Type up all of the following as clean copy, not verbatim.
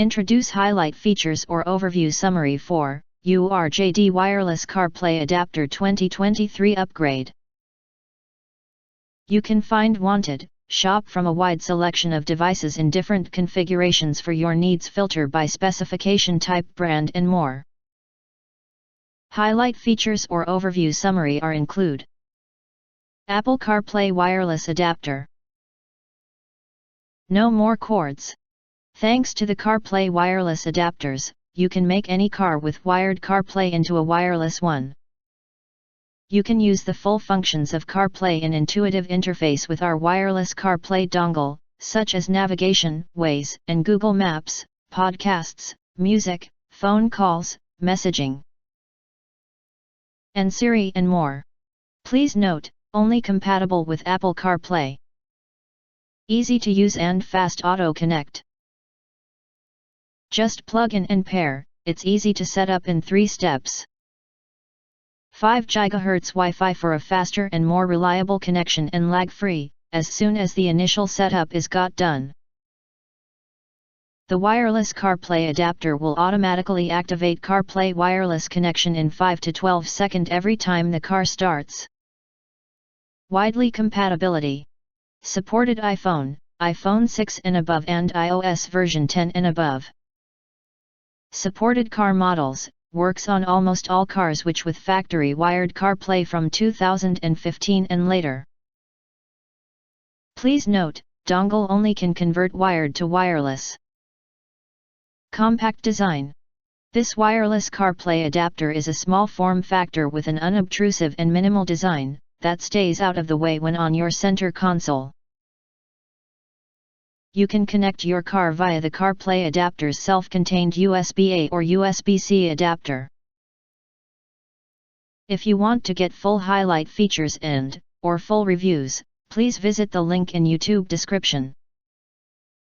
Introduce highlight features or overview summary for URJD Wireless CarPlay Adapter 2023 Upgrade. You can find wanted, shop from a wide selection of devices in different configurations for your needs, filter by specification type, brand and more. Highlight features or overview summary are include: Apple CarPlay Wireless Adapter. No more cords. Thanks to the CarPlay wireless adapters, you can make any car with wired CarPlay into a wireless one. You can use the full functions of CarPlay in intuitive interface with our wireless CarPlay dongle, such as navigation, Waze, and Google Maps, podcasts, music, phone calls, messaging, and Siri and more. Please note, only compatible with Apple CarPlay. Easy to use and fast auto connect. Just plug in and pair, it's easy to set up in 3 steps. 5 GHz Wi-Fi for a faster and more reliable connection and lag-free, as soon as the initial setup is got done. The wireless CarPlay adapter will automatically activate CarPlay wireless connection in 5 to 12 seconds every time the car starts. Widely compatibility. Supported iPhone, iPhone 6 and above and iOS version 10 and above. Supported car models, works on almost all cars which with factory wired CarPlay from 2015 and later. Please note, dongle only can convert wired to wireless. Compact design. This wireless CarPlay adapter is a small form factor with an unobtrusive and minimal design, that stays out of the way when on your center console. You can connect your car via the CarPlay adapter's self-contained USB-A or USB-C adapter. If you want to get full highlight features or full reviews, please visit the link in YouTube description.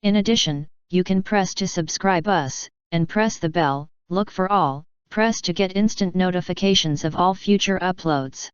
In addition, you can press to subscribe us, and press the bell, look for all, press to get instant notifications of all future uploads.